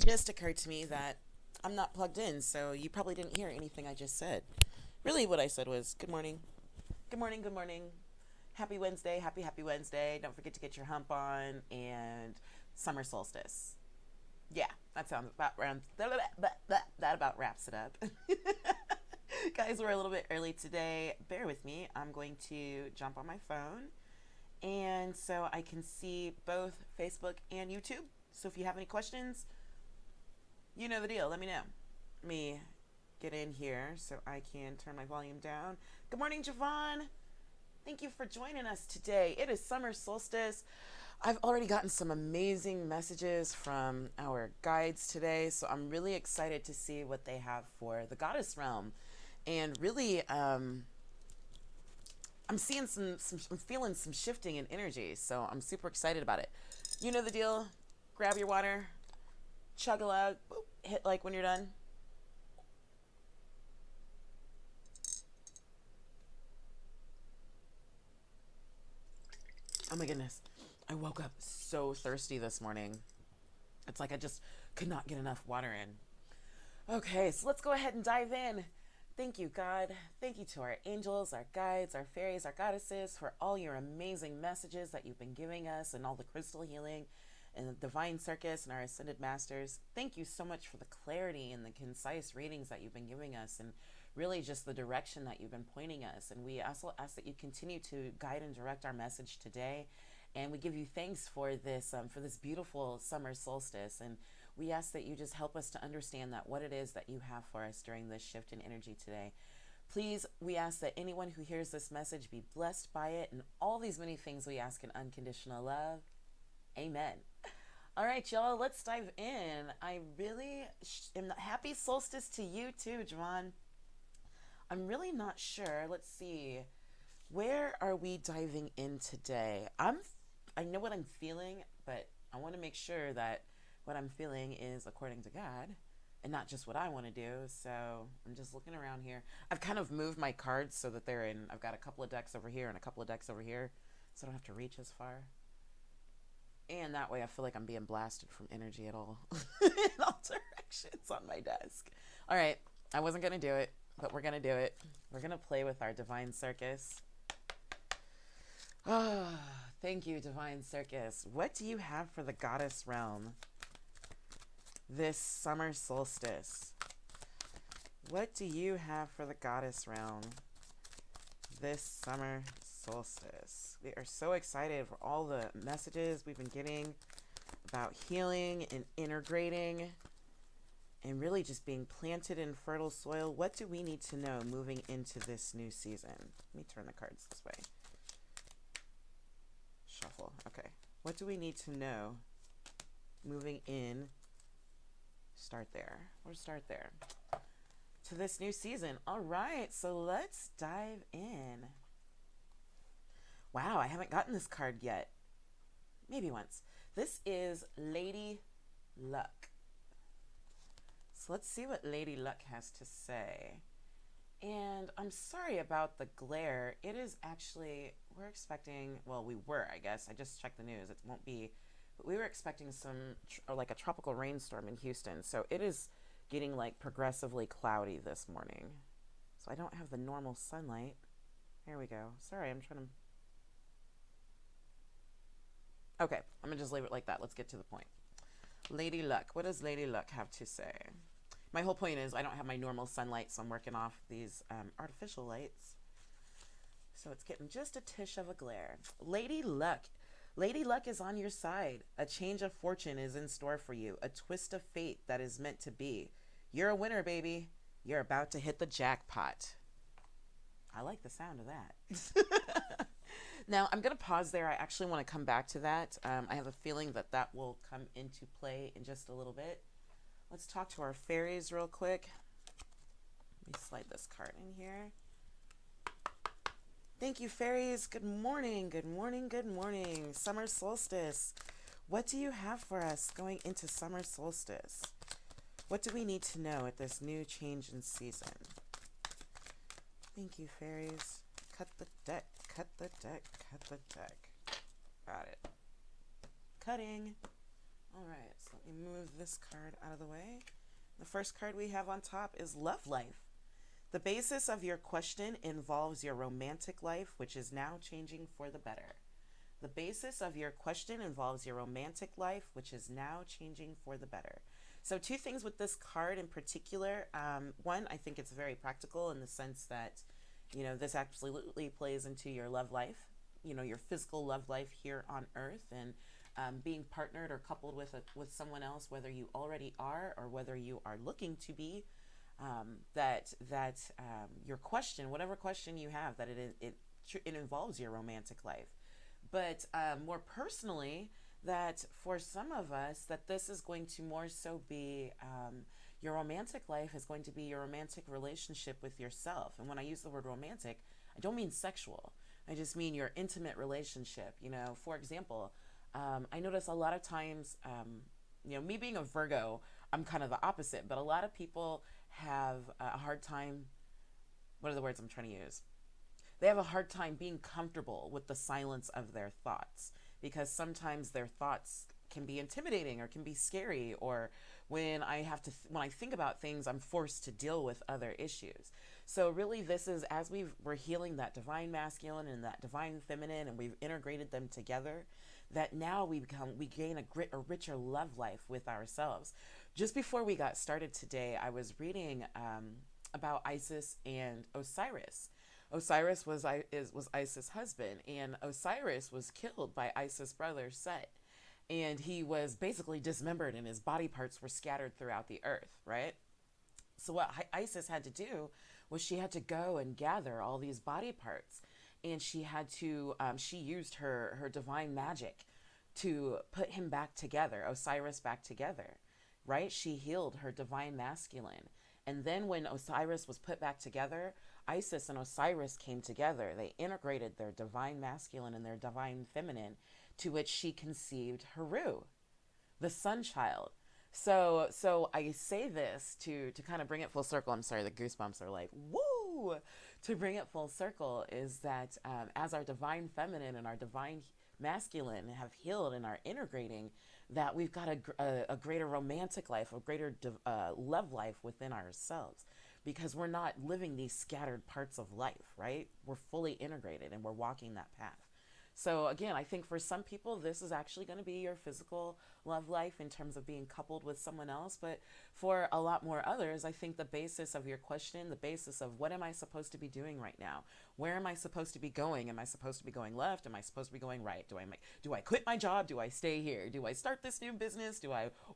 just occurred to me that I'm not plugged in, so you probably didn't hear anything I just said. Really, what I said was, good morning. Good morning, good morning. Happy Wednesday, happy Wednesday. Don't forget to get your hump on, and summer solstice. Yeah, that sounds about round. That about wraps it up. Guys, we're a little bit early today. Bear with me. I'm going to jump on my phone, and so I can see both Facebook and YouTube. So if you have any questions, you know the deal. Let me know. Let me get in here so I can turn my volume down. Good morning, Javon. Thank you for joining us today. It is summer solstice. I've already gotten some amazing messages from our guides today, so I'm really excited to see what they have for the goddess realm. And really, I'm seeing I'm feeling some shifting in energy, so I'm super excited about it. You know the deal. Grab your water, chug a lug, hit like when you're done. Oh my goodness. I woke up so thirsty this morning. It's like I just could not get enough water in. Okay, so let's go ahead and dive in. Thank you, God. Thank you to our angels, our guides, our fairies, our goddesses for all your amazing messages that you've been giving us and all the crystal healing and the divine circus and our ascended masters. Thank you so much for the clarity and the concise readings that you've been giving us and really just the direction that you've been pointing us. And we also ask that you continue to guide and direct our message today. And we give you thanks for this beautiful summer solstice. And we ask that you just help us to understand that what it is that you have for us during this shift in energy today. Please, we ask that anyone who hears this message be blessed by it, and all these many things we ask in unconditional love. Amen. All right, y'all, let's dive in. I really am happy solstice to you too, Javon. I'm really not sure. Let's see. Where are we diving in today? I know what I'm feeling, but I want to make sure that what I'm feeling is according to God and not just what I want to do. So I'm just looking around here. I've kind of moved my cards so that I've got a couple of decks over here and a couple of decks over here, so I don't have to reach as far. And that way I feel like I'm being blasted from energy at all in all directions on my desk. All right, I wasn't going to do it, but we're going to do it. We're going to play with our divine circus. Ah, thank you, divine circus. What do you have for the goddess realm this summer solstice? What do you have for the goddess realm this summer solstice? We are so excited for all the messages we've been getting about healing and integrating and really just being planted in fertile soil. What do we need to know moving into this new season? Let me turn the cards this way. Shuffle. Okay. What do we need to know moving in? Start there. We'll start there. To this new season. All right. So let's dive in. Wow, I haven't gotten this card yet. Maybe once. This is Lady Luck. So let's see what Lady Luck has to say. And I'm sorry about the glare. It is actually, we're expecting, well, we were, I guess. I just checked the news. It won't be, but we were expecting like a tropical rainstorm in Houston. So it is getting like progressively cloudy this morning. So I don't have the normal sunlight. Here we go. Sorry, I'm trying to. Okay, I'm going to just leave it like that. Let's get to the point. Lady Luck. What does Lady Luck have to say? My whole point is I don't have my normal sunlight, so I'm working off these artificial lights. So it's getting just a tish of a glare. Lady Luck. Lady Luck is on your side. A change of fortune is in store for you. A twist of fate that is meant to be. You're a winner, baby. You're about to hit the jackpot. I like the sound of that. Now, I'm going to pause there. I actually want to come back to that. I have a feeling that will come into play in just a little bit. Let's talk to our fairies real quick. Let me slide this card in here. Thank you, fairies. Good morning, good morning, good morning. Summer solstice. What do you have for us going into summer solstice? What do we need to know at this new change in season? Thank you, fairies. Cut the deck, cut the deck, cut the deck. Got it. Cutting. All right, so let me move this card out of the way. The first card we have on top is Love Life. The basis of your question involves your romantic life, which is now changing for the better. The basis of your question involves your romantic life, which is now changing for the better. So, two things with this card in particular. One, I think it's very practical in the sense that, this absolutely plays into your love life, your physical love life here on earth, and being partnered or coupled with someone else, whether you already are or whether you are looking to be. Your question, whatever question you have, that it involves your romantic life. But more personally, that for some of us, that this is going to more so be your romantic life is going to be your romantic relationship with yourself. And when I use the word romantic, I don't mean sexual. I just mean your intimate relationship. For example, I notice a lot of times, me being a Virgo, I'm kind of the opposite, but a lot of people have a hard time. What are the words I'm trying to use? They have a hard time being comfortable with the silence of their thoughts, because sometimes their thoughts can be intimidating or can be scary, or when I think about things, I'm forced to deal with other issues. So really, this is as we're healing that divine masculine and that divine feminine, and we've integrated them together, that now we gain a richer love life with ourselves. Just before we got started today, I was reading about Isis and Osiris. Osiris was Isis' husband, and Osiris was killed by Isis' brother Set, and he was basically dismembered, and his body parts were scattered throughout the earth. Right. So what Isis had to do was she had to go and gather all these body parts, and she used her divine magic to put him back together, Osiris back together, right? She healed her divine masculine. And then when Osiris was put back together, Isis and Osiris came together. They integrated their divine masculine and their divine feminine, to which she conceived Heru, the sun child. So I say this to kind of bring it full circle. I'm sorry, the goosebumps are like, woo! To bring it full circle is that as our divine feminine and our divine masculine have healed and are integrating, that we've got a greater romantic life, a greater love life within ourselves, because we're not living these scattered parts of life, right? We're fully integrated and we're walking that path. So again, I think for some people, this is actually going to be your physical love life in terms of being coupled with someone else. But for a lot more others, I think the basis of your question, the basis of what am I supposed to be doing right now? Where am I supposed to be going? Am I supposed to be going left? Am I supposed to be going right? Do I quit my job? Do I stay here? Do I start this new business?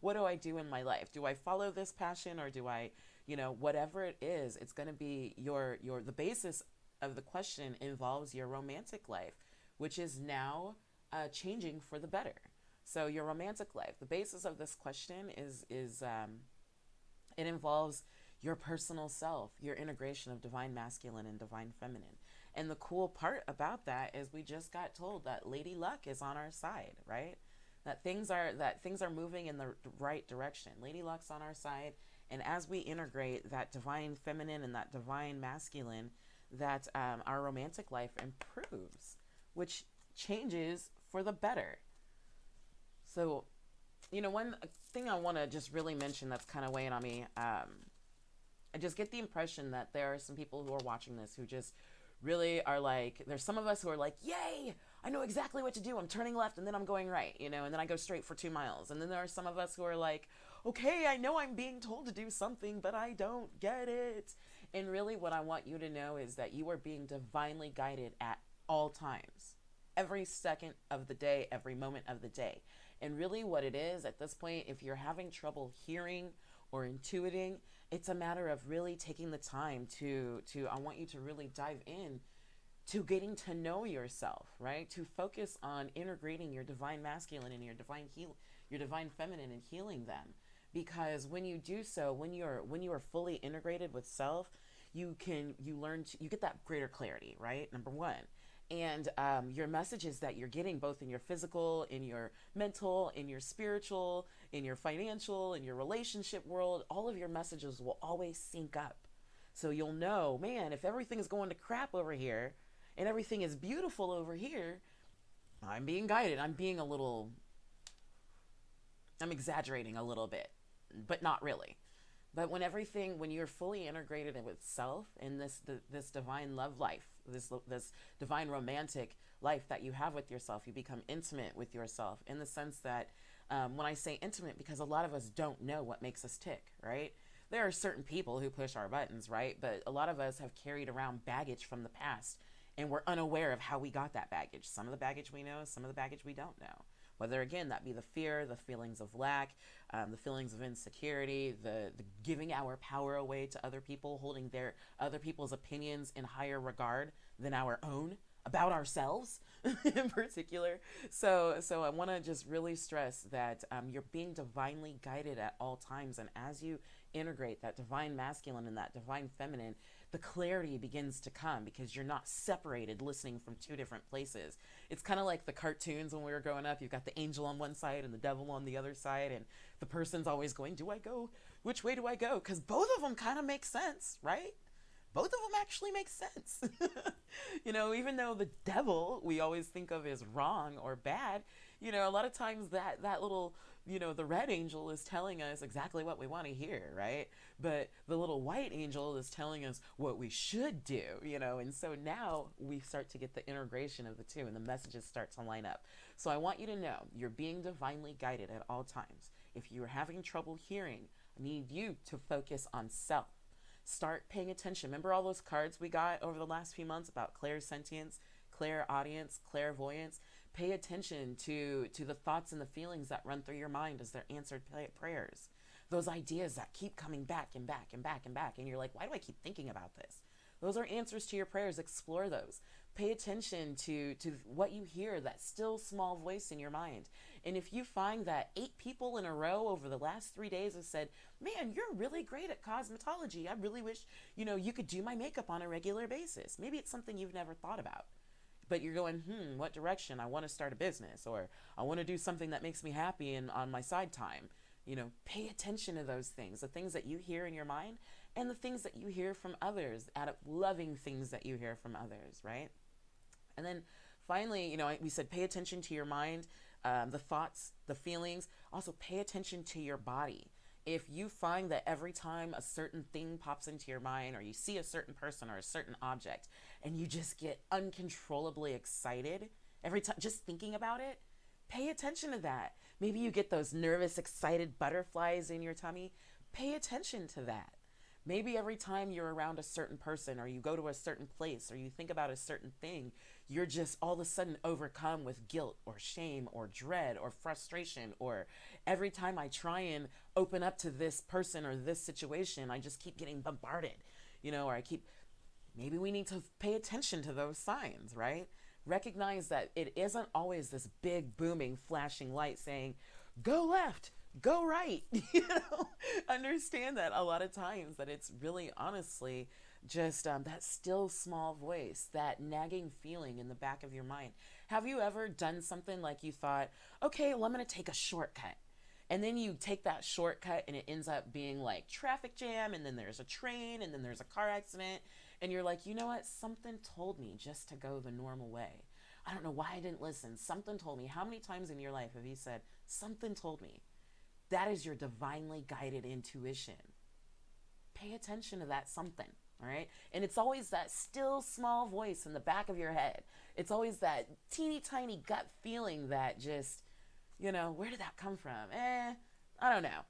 What do I do in my life? Do I follow this passion, or do I, whatever it is, it's going to be the basis of the question involves your romantic life, which is now changing for the better. So your romantic life, the basis of this question is it involves your personal self, your integration of divine masculine and divine feminine. And the cool part about that is we just got told that Lady Luck is on our side, right? That things are moving in the right direction. Lady Luck's on our side, and as we integrate that divine feminine and that divine masculine, that our romantic life improves, which changes for the better. So, one thing I want to just really mention that's kind of weighing on me, I just get the impression that there are some people who are watching this who just really are like, there's some of us who are like, yay, I know exactly what to do. I'm turning left and then I'm going right, and then I go straight for 2 miles. And then there are some of us who are like, okay, I know I'm being told to do something, but I don't get it. And really what I want you to know is that you are being divinely guided at all times, every second of the day, every moment of the day. And really what it is at this point, if you're having trouble hearing or intuiting, it's a matter of really taking the time to I want you to really dive in to getting to know yourself, right? To focus on integrating your divine masculine and your divine feminine, and healing them. Because when you do so, when you are fully integrated with self, you get that greater clarity, right? Number one. And your messages that you're getting, both in your physical, in your mental, in your spiritual, in your financial, in your relationship world, all of your messages will always sync up. So you'll know, man, if everything is going to crap over here and everything is beautiful over here, I'm being guided. I'm being a little I'm exaggerating a little bit, but not really. But when you're fully integrated with self in this divine love life, this divine romantic life that you have with yourself, you become intimate with yourself in the sense that when I say intimate, because a lot of us don't know what makes us tick, right? There are certain people who push our buttons, right? But a lot of us have carried around baggage from the past and we're unaware of how we got that baggage. Some of the baggage we know, some of the baggage we don't know. Whether, again, that be the fear, the feelings of lack, the feelings of insecurity, the giving our power away to other people, holding their other people's opinions in higher regard than our own about ourselves in particular. So I want to just really stress that you're being divinely guided at all times, and as you integrate that divine masculine and that divine feminine, the clarity begins to come because you're not separated listening from two different places. It's kind of like the cartoons when we were growing up. You've got the angel on one side and the devil on the other side, and the person's always going, do I go? Which way do I go? Because both of them kind of make sense, right? Both of them actually make sense. Even though the devil we always think of as wrong or bad, a lot of times that little, the red angel is telling us exactly what we want to hear, right? But the little white angel is telling us what we should do, and so now we start to get the integration of the two and the messages start to line up. So I want you to know you're being divinely guided at all times. If you're having trouble hearing, I need you to focus on self. Start paying attention. Remember all those cards we got over the last few months about clairsentience, clairaudience, clairvoyance? Pay attention to the thoughts and the feelings that run through your mind as they're answered prayers. Those ideas that keep coming back and back and back and back. And you're like, why do I keep thinking about this? Those are answers to your prayers. Explore those. Pay attention to what you hear, that still small voice in your mind. And if you find that 8 people in a row over the last 3 days have said, man, you're really great at cosmetology. I really wish, you could do my makeup on a regular basis. Maybe it's something you've never thought about. But you're going, what direction? I want to start a business, or I want to do something that makes me happy and on my side time. Pay attention to those things, the things that you hear in your mind and the things that you hear from others, out of loving things that you hear from others, right? And then finally, we said pay attention to your mind, the thoughts, the feelings. Also pay attention to your body. If you find that every time a certain thing pops into your mind, or you see a certain person or a certain object, and you just get uncontrollably excited every time just thinking about it, pay attention to that. Maybe you get those nervous, excited butterflies in your tummy. Pay attention to that. Maybe every time you're around a certain person, or you go to a certain place, or you think about a certain thing, you're just all of a sudden overcome with guilt or shame or dread or frustration. Or every time I try and open up to this person or this situation, I just keep getting bombarded, maybe we need to pay attention to those signs, right? Recognize that it isn't always this big, booming, flashing light saying, go left, go right. Understand that a lot of times that it's really honestly just that still small voice, that nagging feeling in the back of your mind. Have you ever done something like you thought, okay, well, I'm going to take a shortcut. And then you take that shortcut and it ends up being like traffic jam, and then there's a train, and then there's a car accident. And you're like, you know what? Something told me just to go the normal way. I don't know why I didn't listen. Something told me. How many times in your life have you said, something told me? That is your divinely guided intuition. Pay attention to that something, all right? And it's always that still small voice in the back of your head. It's always that teeny tiny gut feeling that just, where did that come from? I don't know.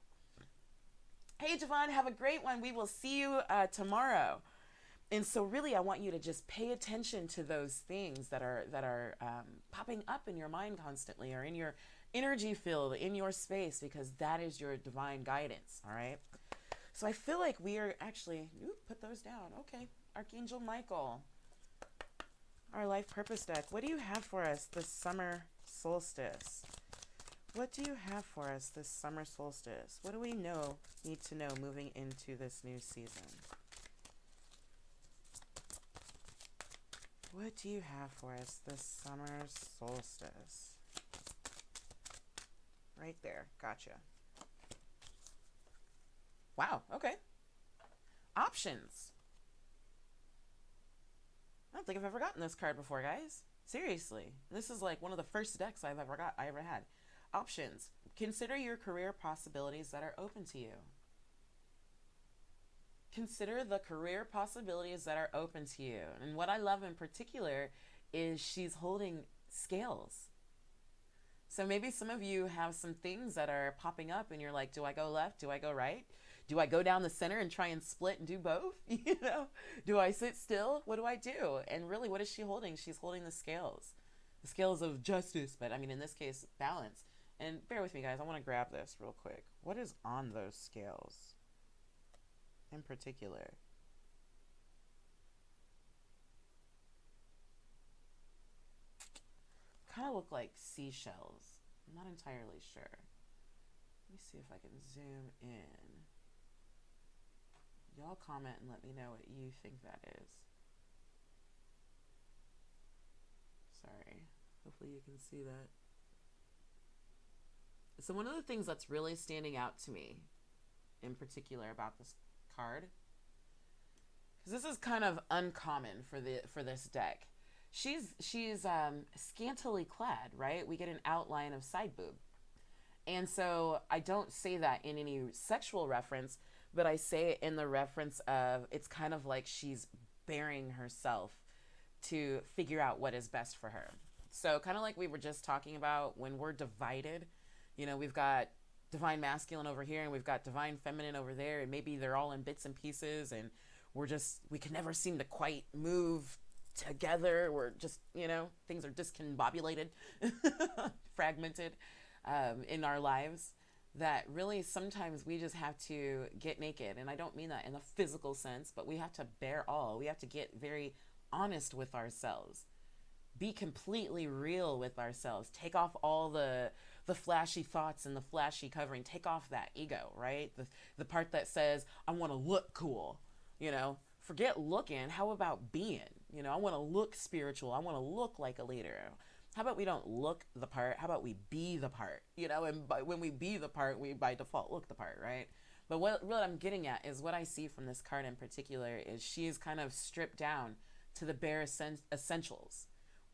Hey, Javon, have a great one. We will see you tomorrow. And so really, I want you to just pay attention to those things that are popping up in your mind constantly, or in your energy field, in your space, because that is your divine guidance, all right? So I feel like we are actually, put those down. Okay, Archangel Michael, our life purpose deck. What do you have for us this summer solstice? What do you have for us this summer solstice? What do we need to know moving into this new season? What do you have for us this summer solstice? Right there. Gotcha. Wow. Okay. Options. I don't think I've ever gotten this card before, guys. Seriously. This is like one of the first decks I ever had. Options. Consider your career possibilities that are open to you. Consider the career possibilities that are open to you. And what I love in particular is she's holding scales. So maybe some of you have some things that are popping up and you're like, do I go left? Do I go right? Do I go down the center and try and split and do both? You know, do I sit still? What do I do? And really, what is she holding? She's holding the scales of justice, but I mean, in this case, balance. And bear with me, guys. I want to grab this real quick. What is on those scales in particular? Kind of look like seashells. I'm not entirely sure. Let me see if I can zoom in. Y'all comment and let me know what you think that is. Sorry. Hopefully you can see that. So one of the things that's really standing out to me in particular about this card, because this is kind of uncommon for this deck. She's scantily clad, right? We get an outline of side boob. And so I don't say that in any sexual reference, but I say it in the reference of it's kind of like she's bearing herself to figure out what is best for her. So kind of like we were just talking about when we're divided, you know, we've got divine masculine over here and we've got divine feminine over there, and maybe they're all in bits and pieces, and we can never seem to quite move together. We're just, you know, things are discombobulated, fragmented in our lives, that really sometimes we just have to get naked. And I don't mean that in a physical sense, but we have to bear all. We have to get very honest with ourselves. Be completely real with ourselves. Take off all the flashy thoughts and the flashy covering. Take off that ego, right? The part that says, I want to look cool, you know. Forget looking. How about being? You know, I want to look spiritual. I want to look like a leader. How about we don't look the part? How about we be the part? You know, and when we be the part, we by default look the part, right? But what I'm getting at is what I see from this card in particular is she's kind of stripped down to the bare essentials.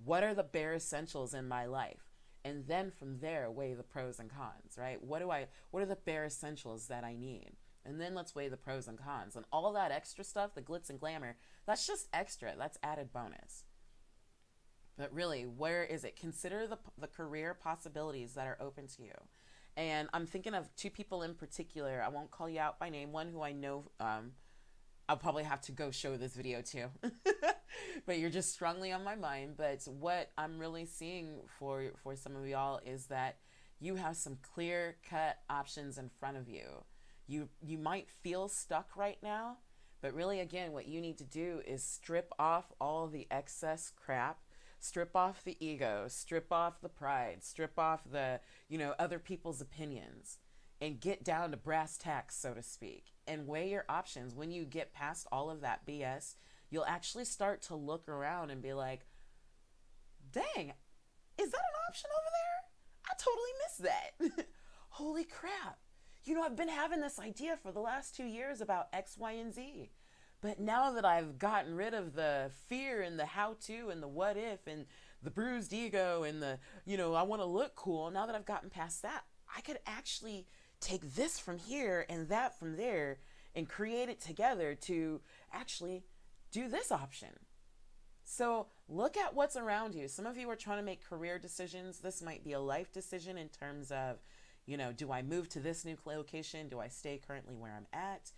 What are the bare essentials in my life? And then from there, weigh the pros and cons, right? What are the bare essentials that I need? And then let's weigh the pros and cons. And all that extra stuff, the glitz and glamour, that's just extra. That's added bonus. But really, where is it? Consider the career possibilities that are open to you. And I'm thinking of two people in particular. I won't call you out by name. One who I know, I'll probably have to go show this video to. But you're just strongly on my mind. But what I'm really seeing for some of y'all is that you have some clear-cut options in front of you. You might feel stuck right now, but really, again, what you need to do is strip off all the excess crap. Strip off the ego, strip off the pride, strip off the, you know, other people's opinions, and get down to brass tacks, so to speak, and weigh your options. When you get past all of that BS, you'll actually start to look around and be like, dang, is that an option over there? I totally missed that. Holy crap. You know, I've been having this idea for the last 2 years about X, Y, and Z. But now that I've gotten rid of the fear and the how-to and the what-if and the bruised ego and the, you know, I want to look cool, now that I've gotten past that, I could actually take this from here and that from there and create it together to actually do this option. So look at what's around you. Some of you are trying to make career decisions. This might be a life decision in terms of, you know, do I move to this new location? Do I stay currently where I'm at?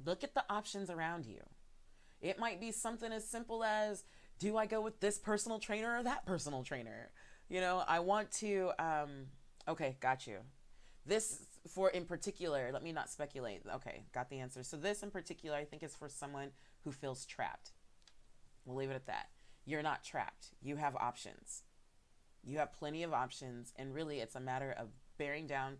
Look at the options around you. It might be something as simple as, do I go with this personal trainer or that personal trainer? You know, I want to, okay, got you. This for in particular, let me not speculate. Okay, got the answer. So this in particular, I think is for someone who feels trapped. We'll leave it at that. You're not trapped. You have options. You have plenty of options. And really, it's a matter of bearing down,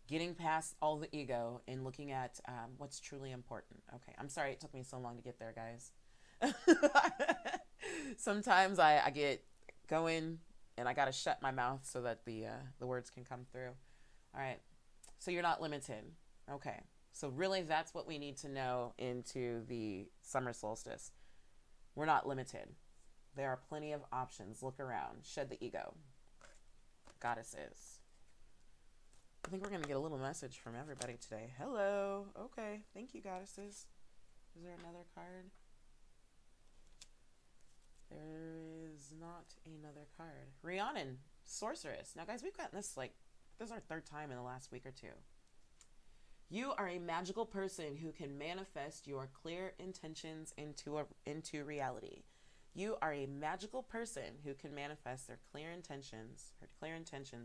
getting past all the ego and looking at what's truly important. Okay, I'm sorry it took me so long to get there, guys. Sometimes I get going and I got to shut my mouth so that the words can come through. All right, so you're not limited. Okay, so really that's what we need to know into the summer solstice. We're not limited. There are plenty of options. Look around. Shed the ego. Goddesses. I think we're going to get a little message from everybody today. Hello. Okay. Thank you, goddesses. Is there another card? There is not another card. Rhiannon, sorceress. Now, guys, we've gotten this this is our third time in the last week or two. You are a magical person who can manifest your clear intentions into reality. You are a magical person who can manifest her clear intentions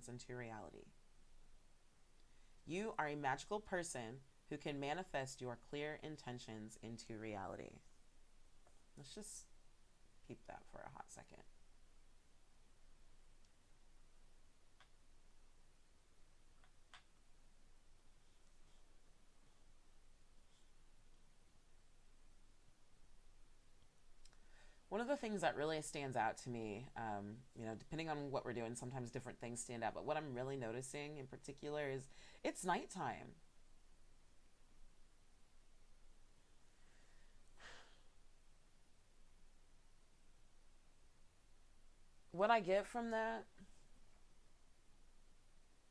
into reality. You are a magical person who can manifest your clear intentions into reality. Let's just keep that for a hot second. One of the things that really stands out to me, depending on what we're doing, sometimes different things stand out. But what I'm really noticing in particular is it's nighttime. What I get from that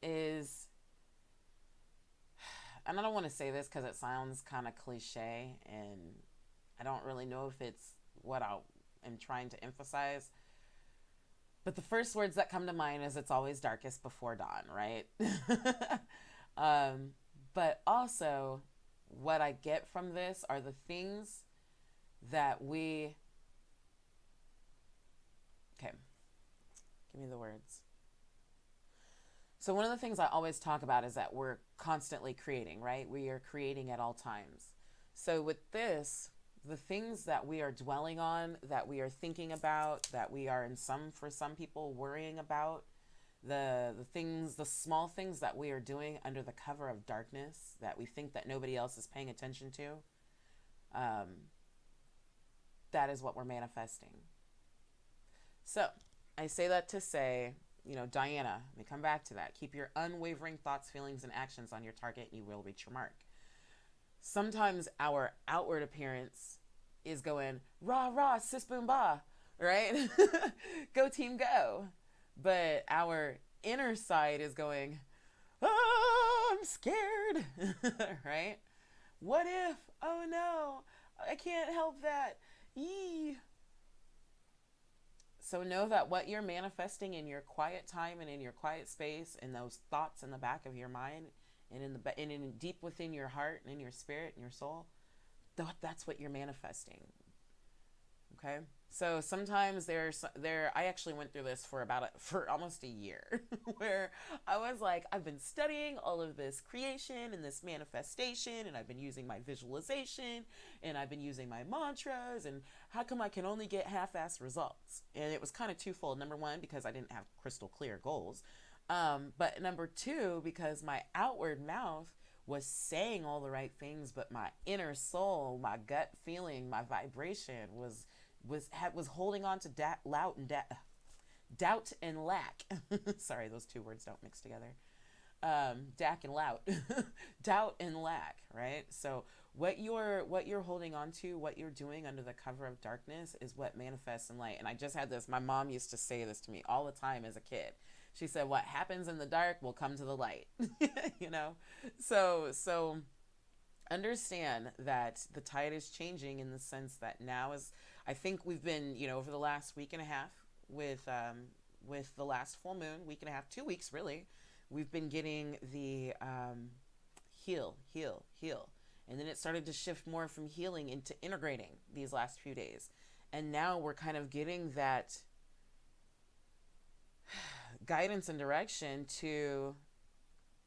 is, and I don't want to say this because it sounds kind of cliche, and I don't really know if it's what I am trying to emphasize. But the first words that come to mind is it's always darkest before dawn, right? But also, what I get from this are the things that we... Okay, give me the words. So one of the things I always talk about is that we're constantly creating, right? We are creating at all times. So with this, the things that we are dwelling on, that we are thinking about, that we are for some people worrying about, the small things that we are doing under the cover of darkness that we think that nobody else is paying attention to, that is what we're manifesting. So I say that to say, Diana, let me come back to that. Keep your unwavering thoughts, feelings, and actions on your target, and you will reach your mark. Sometimes our outward appearance is going, rah, rah, sis, boom, bah, right? Go team, go. But our inner side is going, I'm scared, right? What if? Oh no, I can't help that. Yee. So know that what you're manifesting in your quiet time and in your quiet space, and those thoughts in the back of your mind and in deep within your heart and in your spirit and your soul, that's what you're manifesting. Okay? So sometimes I actually went through this for almost a year where I was like, I've been studying all of this creation and this manifestation, and I've been using my visualization and I've been using my mantras, and how come I can only get half-assed results? And it was kind of twofold. Number one, because I didn't have crystal clear goals. But number two, because my outward mouth was saying all the right things, but my inner soul, my gut feeling, my vibration was holding on to doubt and lack. Sorry, those two words don't mix together. Dak and lout. Doubt and lack, right? So what you're holding on to, what you're doing under the cover of darkness is what manifests in light. And I just had this, my mom used to say this to me all the time as a kid. She said, what happens in the dark will come to the light. So understand that the tide is changing in the sense that now is, I think we've been, over the last week and a half with the last full moon, week and a half, 2 weeks really, we've been getting the heal. And then it started to shift more from healing into integrating these last few days. And now we're kind of getting that guidance and direction to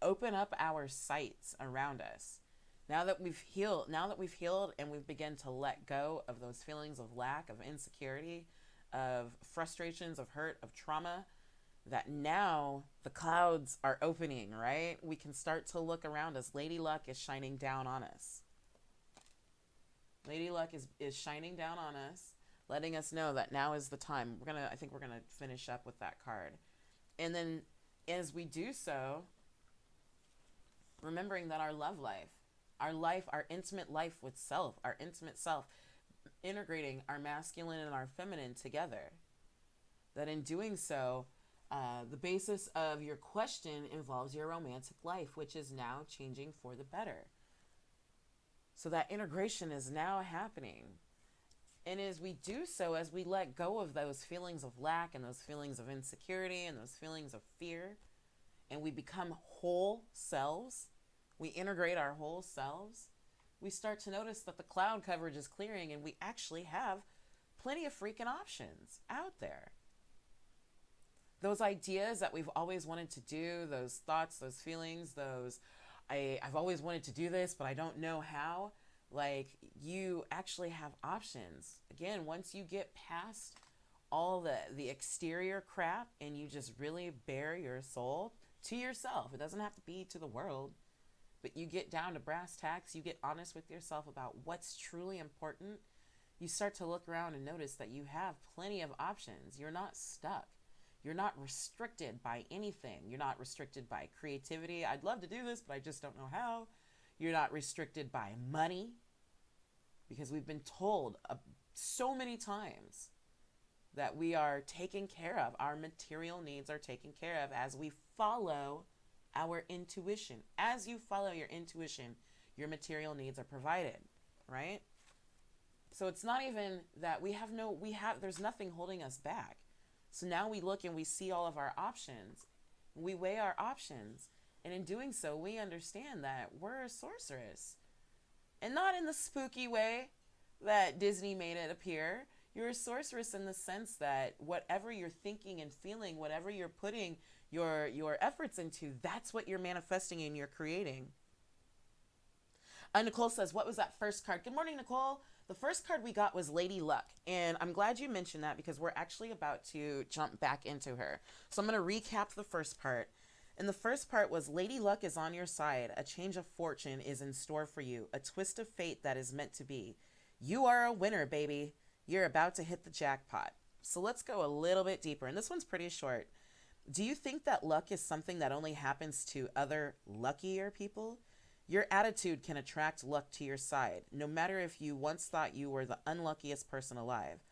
open up our sights around us. Now that we've healed and we've begun to let go of those feelings of lack, of insecurity, of frustrations, of hurt, of trauma, that now the clouds are opening, right? We can start to look around us. Lady Luck is shining down on us. Lady Luck is shining down on us, letting us know that now is the time. I think we're gonna finish up with that card. And then as we do so, remembering that our love life, our intimate life with self, our intimate self, integrating our masculine and our feminine together, that in doing so, The basis of your question involves your romantic life, which is now changing for the better. So that integration is now happening. And as we do so, as we let go of those feelings of lack and those feelings of insecurity and those feelings of fear, and we become whole selves, we integrate our whole selves, we start to notice that the cloud coverage is clearing and we actually have plenty of freaking options out there. Those ideas that we've always wanted to do, those thoughts, those feelings, I've always wanted to do this, but I don't know how. Like, you actually have options. Again, once you get past all the exterior crap and you just really bare your soul to yourself, it doesn't have to be to the world, but you get down to brass tacks, you get honest with yourself about what's truly important, you start to look around and notice that you have plenty of options. You're not stuck. You're not restricted by anything. You're not restricted by creativity. I'd love to do this, but I just don't know how. You're not restricted by money, because we've been told so many times that we are taken care of. Our material needs are taken care of as we follow our intuition. As you follow your intuition, your material needs are provided, right? So it's not even that there's nothing holding us back. So now we look and we see all of our options. We weigh our options. And in doing so, we understand that we're a sorceress. And not in the spooky way that Disney made it appear. You're a sorceress in the sense that whatever you're thinking and feeling, whatever you're putting your efforts into, that's what you're manifesting and you're creating. Nicole says, what was that first card? Good morning, Nicole. The first card we got was Lady Luck. And I'm glad you mentioned that because we're actually about to jump back into her. So I'm going to recap the first part. And the first part was Lady Luck is on your side. A change of fortune is in store for you. A twist of fate that is meant to be. You are a winner, baby. You're about to hit the jackpot. So let's go a little bit deeper. And this one's pretty short. Do you think that luck is something that only happens to other luckier people? Your attitude can attract luck to your side, no matter if you once thought you were the unluckiest person alive.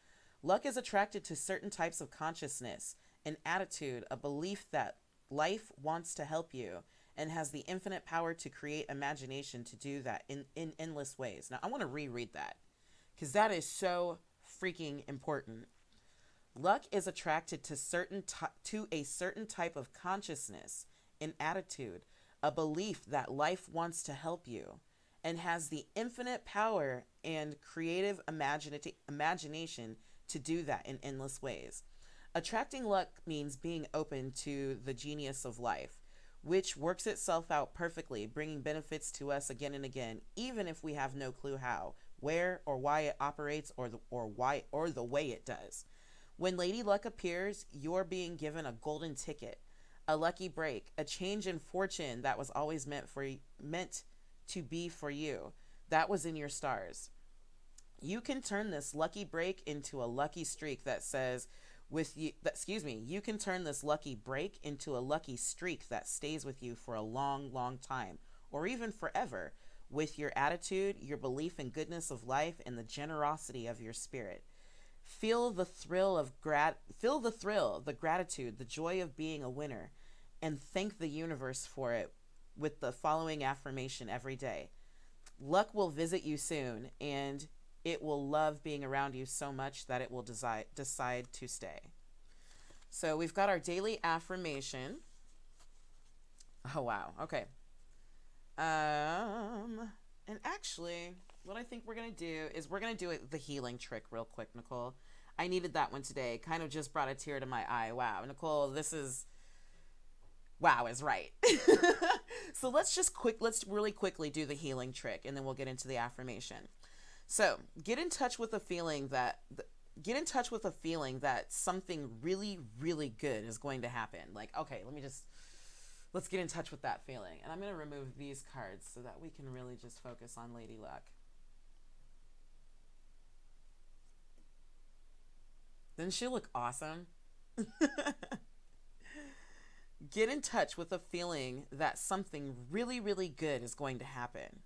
Luck is attracted to certain types of consciousness, an attitude, a belief that life wants to help you and has the infinite power to create imagination to do that in endless ways. Now, I want to reread that because that is so freaking important. Luck is attracted to a certain type of consciousness, an attitude, a belief that life wants to help you and has the infinite power and creative imagination to do that in endless ways. Attracting luck means being open to the genius of life, which works itself out perfectly, bringing benefits to us again and again, even if we have no clue how, where, or why it operates, or the way it does. When Lady Luck appears, you're being given a golden ticket, a lucky break, a change in fortune that was always meant to be for you. That was in your stars. You can turn this lucky break into a lucky streak that says you can turn this lucky break into a lucky streak that stays with you for a long, long time, or even forever, with your attitude, your belief in goodness of life, and the generosity of your spirit. Feel the thrill, the gratitude, the joy of being a winner, and thank the universe for it with the following affirmation every day. Luck will visit you soon, and it will love being around you so much that it will decide to stay. So we've got our daily affirmation. Oh, wow. Okay. And actually, what I think we're going to do is we're going to do the healing trick real quick, Nicole. I needed that one today. Kind of just brought a tear to my eye. Wow, Nicole, wow is right. So let's really quickly do the healing trick, and then we'll get into the affirmation. So get in touch with a feeling that something really, really good is going to happen. Like, okay, let's get in touch with that feeling. And I'm going to remove these cards so that we can really just focus on Lady Luck. Doesn't she look awesome? Get in touch with a feeling that something really, really good is going to happen.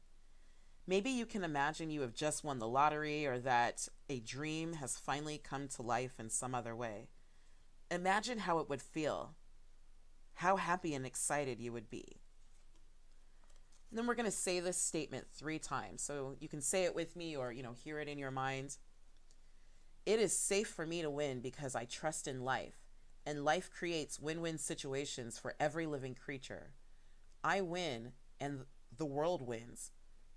Maybe you can imagine you have just won the lottery or that a dream has finally come to life in some other way. Imagine how it would feel. how happy and excited you would be. And then we're going to say this statement 3 times. So you can say it with me or, hear it in your mind. It is safe for me to win because I trust in life, and life creates win-win situations for every living creature. I win and the world wins.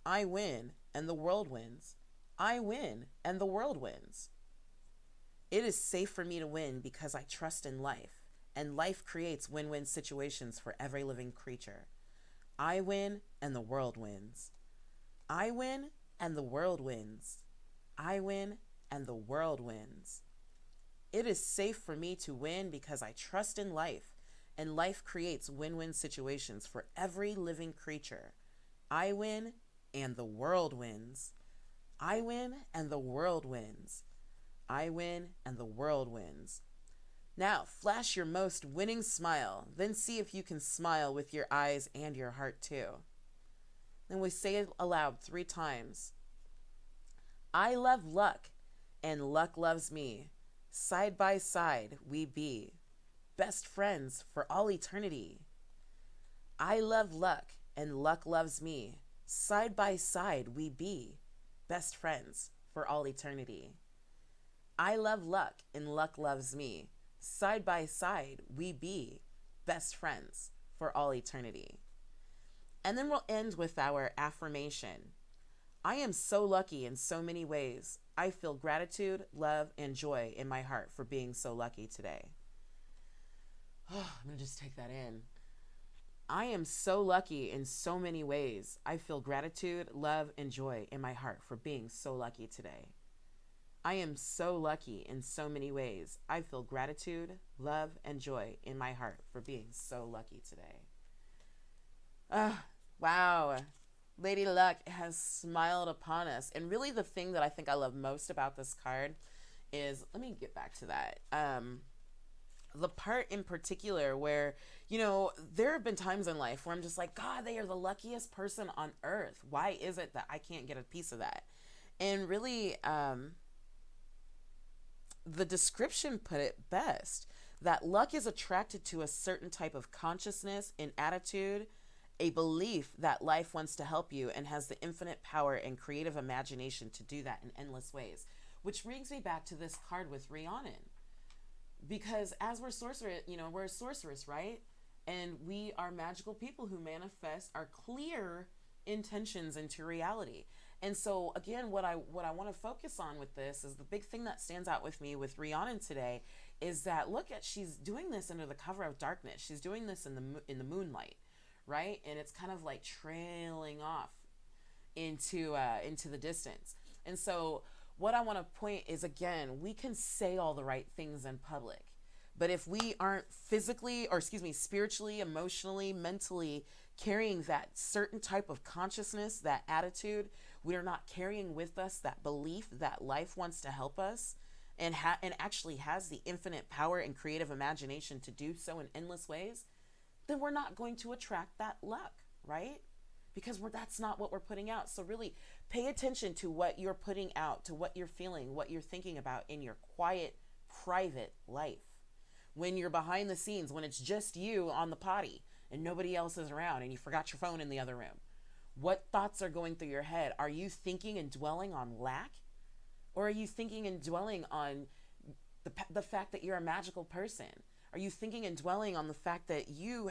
I win and the world wins. I win and the world wins. It is safe for me to win because I trust in life, and life creates win-win situations for every living creature. I win and the world wins. I win and the world wins. I win and the world wins. It is safe for me to win because I trust in life, and life creates win-win situations for every living creature. I win and the world wins. I win and the world wins. I win and the world wins. Now, flash your most winning smile. Then see if you can smile with your eyes and your heart too. Then we say it aloud 3 times. I love luck, and luck loves me. Side by side we be, best friends for all eternity. I love luck, and luck loves me. Side by side we be, best friends for all eternity. I love luck, and luck loves me. Side by side we be, best friends for all eternity. And then we'll end with our affirmation. I am so lucky in so many ways. I feel gratitude, love, and joy in my heart for being so lucky today. Oh, I'm going to just take that in. I am so lucky in so many ways. I feel gratitude, love, and joy in my heart for being so lucky today. I am so lucky in so many ways. I feel gratitude, love, and joy in my heart for being so lucky today. Wow. Lady Luck has smiled upon us. And really the thing that I think I love most about this card is, let me get back to that. The part in particular where, there have been times in life where I'm just like, God, they are the luckiest person on earth. Why is it that I can't get a piece of that? And really, the description put it best, that luck is attracted to a certain type of consciousness and attitude, a belief that life wants to help you and has the infinite power and creative imagination to do that in endless ways. Which brings me back to this card with Rhiannon. Because as we're sorceress, we're a sorceress, right? And we are magical people who manifest our clear intentions into reality. And so again, what I want to focus on with this is the big thing that stands out with me with Rhiannon today is that she's doing this under the cover of darkness. She's doing this in the moonlight, right? And it's kind of like trailing off into the distance. And so what I want to point is, again, we can say all the right things in public, but if we aren't spiritually, emotionally, mentally carrying that certain type of consciousness, that attitude, we are not carrying with us that belief that life wants to help us and actually has the infinite power and creative imagination to do so in endless ways, then we're not going to attract that luck, right? Because that's not what we're putting out. So really pay attention to what you're putting out, to what you're feeling, what you're thinking about in your quiet, private life. When you're behind the scenes, when it's just you on the potty and nobody else is around and you forgot your phone in the other room. What thoughts are going through your head? Are you thinking and dwelling on lack? Or are you thinking and dwelling on the fact that you're a magical person? Are you thinking and dwelling on the fact that you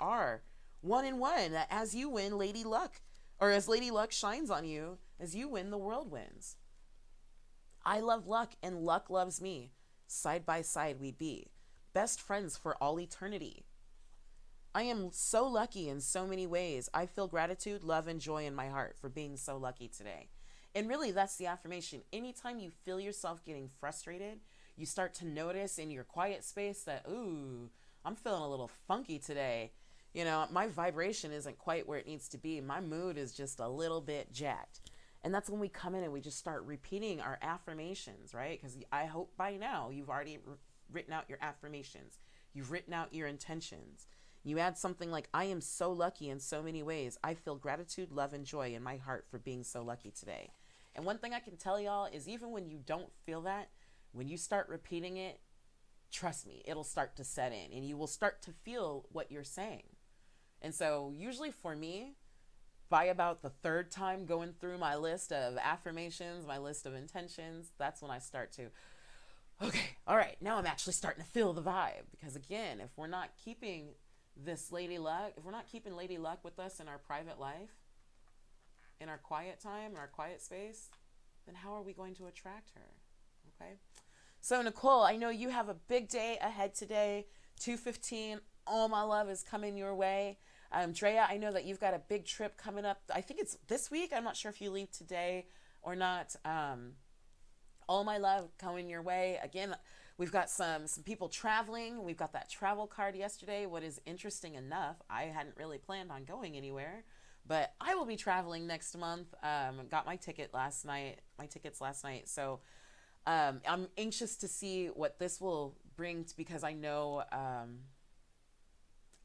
are one in one, that as you win, Lady Luck, or as Lady Luck shines on you, as you win, the world wins? I love luck, and luck loves me. Side by side we be, best friends for all eternity. I am so lucky in so many ways. I feel gratitude, love, and joy in my heart for being so lucky today. And really, that's the affirmation. Anytime you feel yourself getting frustrated, you start to notice in your quiet space that, ooh, I'm feeling a little funky today. My vibration isn't quite where it needs to be. My mood is just a little bit jacked. And that's when we come in and we just start repeating our affirmations, right? Because I hope by now you've already written out your affirmations. You've written out your intentions. You add something like, I am so lucky in so many ways. I feel gratitude, love, and joy in my heart for being so lucky today. And one thing I can tell y'all is even when you don't feel that, when you start repeating it, trust me, it'll start to set in and you will start to feel what you're saying. And so usually for me, by about the third time going through my list of affirmations, my list of intentions, that's when I start to, okay, all right, now I'm actually starting to feel the vibe. Because again, if we're not keeping this Lady Luck, if we're not keeping Lady Luck with us in our private life, in our quiet time, in our quiet space, then how are we going to attract her? Okay. So Nicole, I know you have a big day ahead today. 2:15. All my love is coming your way. Drea, I know that you've got a big trip coming up. I think it's this week. I'm not sure if you leave today or not. All my love coming your way. Again, we've got some people traveling. We've got that travel card yesterday. What is interesting enough, I hadn't really planned on going anywhere, but I will be traveling next month. Got my tickets last night. So I'm anxious to see what this will bring because I know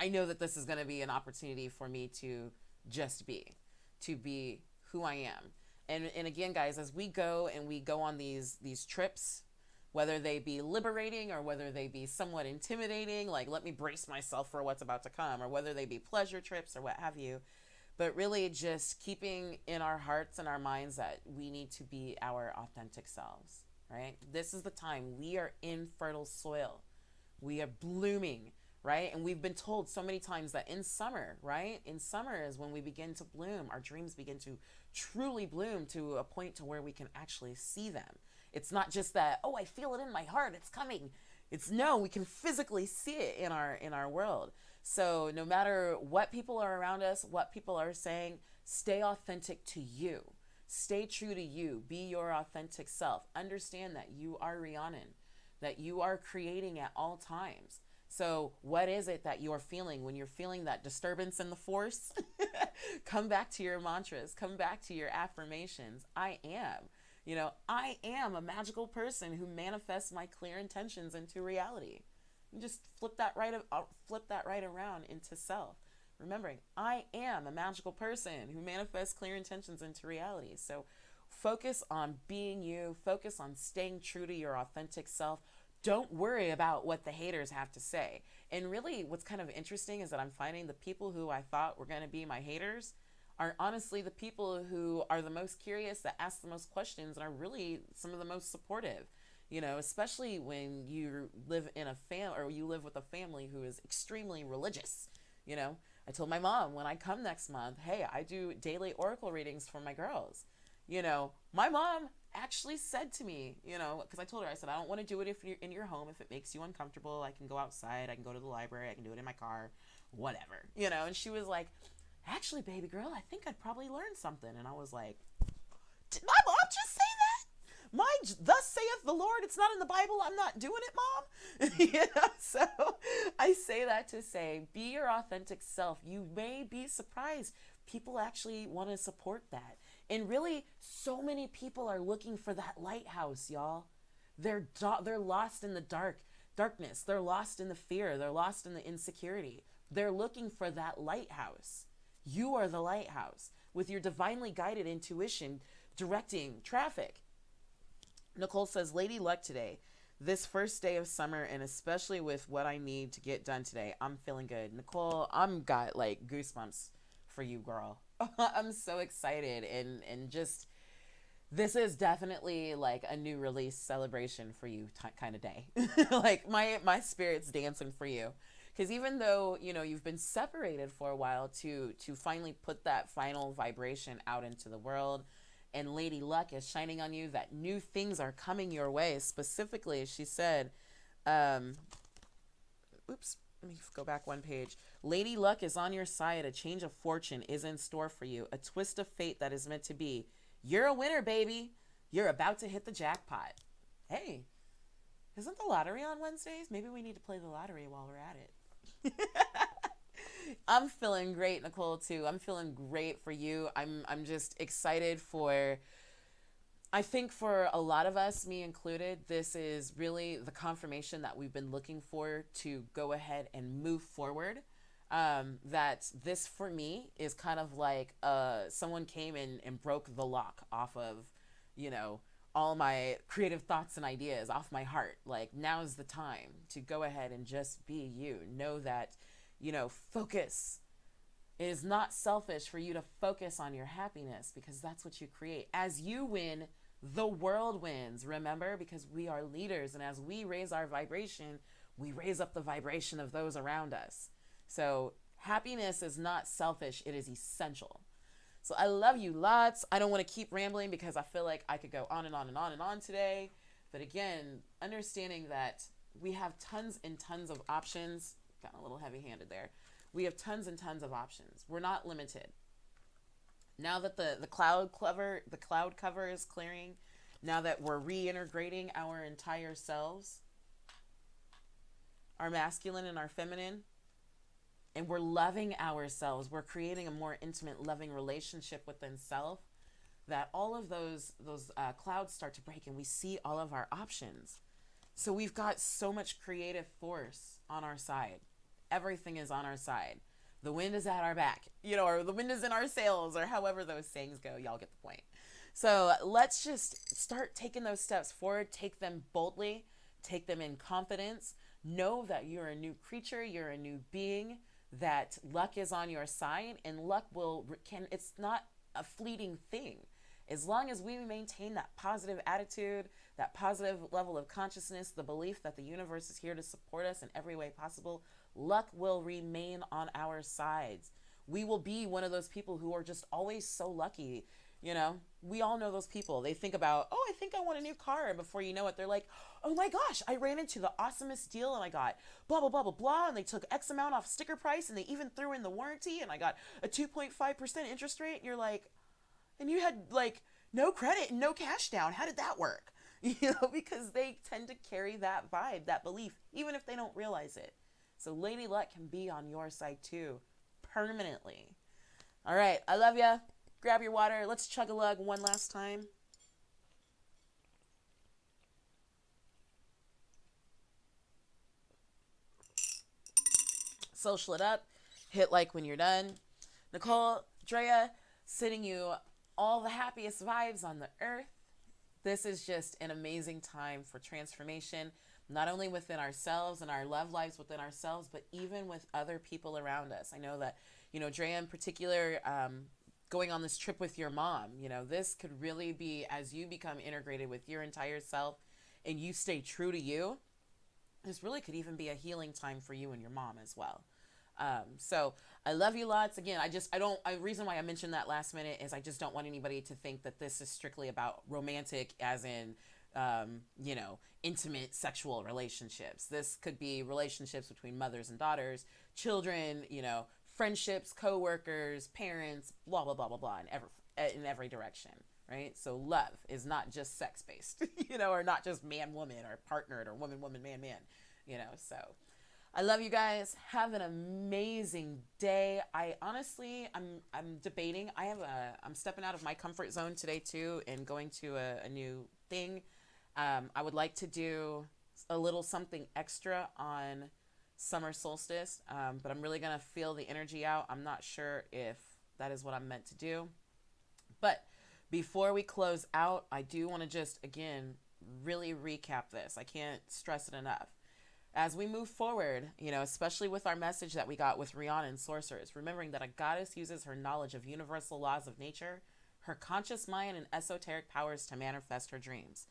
that this is going to be an opportunity for me to just to be who I am. And again, guys, as we go on these trips, whether they be liberating or whether they be somewhat intimidating, like let me brace myself for what's about to come, or whether they be pleasure trips or what have you, but really just keeping in our hearts and our minds that we need to be our authentic selves, right? This is the time. We are in fertile soil. We are blooming, right? And we've been told so many times that in summer, right? In summer is when we begin to bloom. Our dreams begin to truly bloom to a point to where we can actually see them. It's not just that, oh, I feel it in my heart, it's coming. It's no, we can physically see it in our world. So no matter what people are around us, what people are saying, stay authentic to you. Stay true to you. Be your authentic self. Understand that you are Rhiannon, that you are creating at all times. So what is it that you're feeling when you're feeling that disturbance in the force? Come back to your mantras. Come back to your affirmations. I am. I am a magical person who manifests my clear intentions into reality. You just flip that right around into self. Remembering, I am a magical person who manifests clear intentions into reality. So focus on being you. Focus on staying true to your authentic self. Don't worry about what the haters have to say. And really, what's kind of interesting is that I'm finding the people who I thought were going to be my haters are honestly the people who are the most curious, that ask the most questions, and are really some of the most supportive. Especially when you live in a or you live with a family who is extremely religious. I told my mom when I come next month, hey, I do daily oracle readings for my girls. My mom actually said to me, because I told her, I said, I don't want to do it if you're in your home. If it makes you uncomfortable, I can go outside. I can go to the library. I can do it in my car, whatever, and she was like, actually, baby girl, I think I'd probably learn something. And I was like, did my mom just say that? Thus saith the Lord. It's not in the Bible. I'm not doing it, Mom. So I say that to say, be your authentic self. You may be surprised. People actually want to support that. And really, so many people are looking for that lighthouse, y'all. They're lost in the darkness. They're lost in the fear. They're lost in the insecurity. They're looking for that lighthouse. You are the lighthouse with your divinely guided intuition directing traffic. Nicole says, Lady Luck today. This first day of summer, and especially with what I need to get done today, I'm feeling good. Nicole, I'm got like goosebumps for you, girl. I'm so excited, and just this is definitely like a new release celebration for you kind of day. Like my spirit's dancing for you. Because even though, you've been separated for a while to finally put that final vibration out into the world, and Lady Luck is shining on you, that new things are coming your way. Specifically, she said, oops, let me go back one page. Lady Luck is on your side. A change of fortune is in store for you. A twist of fate that is meant to be. You're a winner, baby. You're about to hit the jackpot. Hey, isn't the lottery on Wednesdays? Maybe we need to play the lottery while we're at it. I'm feeling great, Nicole, too. I'm feeling great for you. I'm just excited I think for a lot of us, me included, this is really the confirmation that we've been looking for to go ahead and move forward. That this for me is kind of like someone came in and broke the lock off of, all my creative thoughts and ideas off my heart. Like, now's the time to go ahead and just be you. Know that, focus. It is not selfish for you to focus on your happiness, because that's what you create. As you win, the world wins, remember? Because we are leaders, and as we raise our vibration, we raise up the vibration of those around us. So happiness is not selfish, it is essential. So I love you lots. I don't want to keep rambling because I feel like I could go on and on and on and on today. But again, understanding that we have tons and tons of options. Got a little heavy handed there. We have tons and tons of options. We're not limited. Now that the cloud cover is clearing, now that we're reintegrating our entire selves, our masculine and our feminine, and we're loving ourselves, we're creating a more intimate, loving relationship within self, that all of those clouds start to break and we see all of our options. So we've got so much creative force on our side. Everything is on our side. The wind is at our back, or the wind is in our sails, or however those sayings go. Y'all get the point. So let's just start taking those steps forward. Take them boldly. Take them in confidence. Know that you're a new creature. You're a new being. That luck is on your side, and luck it's not a fleeting thing. As long as we maintain that positive attitude, that positive level of consciousness, the belief that the universe is here to support us in every way possible, luck will remain on our sides. We will be one of those people who are just always so lucky. We all know those people. They think about, I think I want a new car. And before you know it, they're like, oh my gosh, I ran into the awesomest deal and I got blah, blah, blah, blah, blah. And they took X amount off sticker price and they even threw in the warranty and I got a 2.5% interest rate. And you're like, and you had like no credit and no cash down. How did that work? Because they tend to carry that vibe, that belief, even if they don't realize it. So Lady Luck can be on your side too, permanently. All right, I love ya. Grab your water. Let's chug a lug one last time. Social it up. Hit like when you're done. Nicole, Drea, sending you all the happiest vibes on the earth. This is just an amazing time for transformation, not only within ourselves and our love lives within ourselves, but even with other people around us. I know that, Drea in particular, going on this trip with your mom, this could really be, as you become integrated with your entire self and you stay true to you, this really could even be a healing time for you and your mom as well. So I love you lots. Again, the reason why I mentioned that last minute is I just don't want anybody to think that this is strictly about romantic as in, intimate sexual relationships. This could be relationships between mothers and daughters, children, friendships, co-workers, parents, blah, blah, blah, blah, blah, in every direction, right? So love is not just sex-based, or not just man-woman or partnered or woman-woman, man-man, so I love you guys. Have an amazing day. I'm debating. I'm stepping out of my comfort zone today too and going to a new thing. I would like to do a little something extra on summer solstice, but I'm really going to feel the energy out. I'm not sure if that is what I'm meant to do. But before we close out, I do want to just, again, really recap this. I can't stress it enough. As we move forward, especially with our message that we got with Rihanna and Sorceress, remembering that a goddess uses her knowledge of universal laws of nature, her conscious mind, and esoteric powers to manifest her dreams,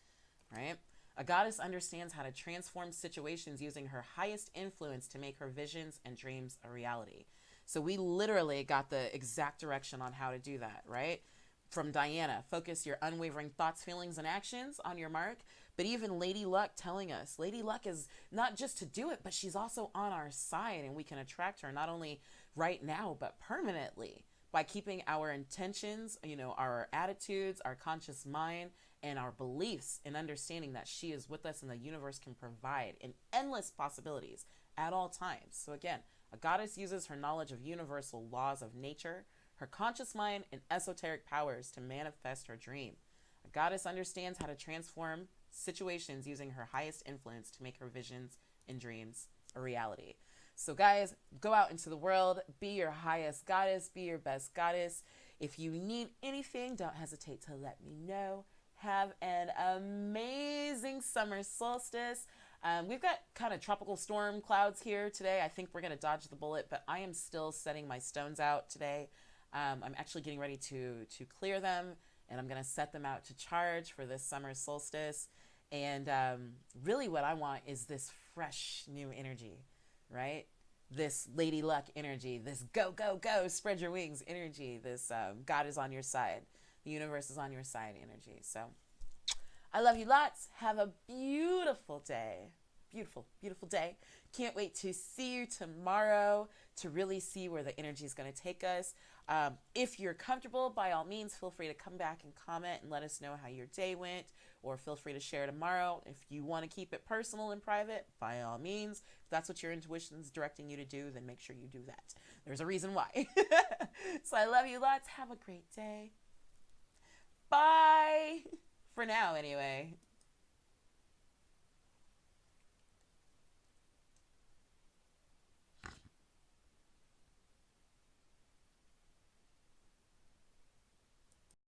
right? A goddess understands how to transform situations using her highest influence to make her visions and dreams a reality. So we literally got the exact direction on how to do that, right? From Diana, focus your unwavering thoughts, feelings, and actions on your mark. But even Lady Luck telling us, Lady Luck is not just to do it, but she's also on our side, and we can attract her not only right now, but permanently by keeping our intentions, our attitudes, our conscious mind, and our beliefs, and understanding that she is with us and the universe can provide in endless possibilities at all times. So again, a goddess uses her knowledge of universal laws of nature, her conscious mind, and esoteric powers to manifest her dream. A goddess understands how to transform situations using her highest influence to make her visions and dreams a reality. So guys, go out into the world, be your highest goddess, be your best goddess. If you need anything, don't hesitate to let me know. Have an amazing summer solstice. We've got kind of tropical storm clouds here today. I think we're going to dodge the bullet, but I am still setting my stones out today. I'm actually getting ready to clear them, and I'm going to set them out to charge for this summer solstice. And really what I want is this fresh new energy, right? This lady luck energy, this go, go, go, spread your wings energy, this God is on your side, the universe is on your side energy. So I love you lots. Have a beautiful day. Beautiful, beautiful day. Can't wait to see you tomorrow to really see where the energy is going to take us. If you're comfortable, by all means, feel free to come back and comment and let us know how your day went, or feel free to share tomorrow. If you want to keep it personal and private, by all means. If that's what your intuition is directing you to do, then make sure you do that. There's a reason why. So I love you lots. Have a great day. Bye. For now, anyway.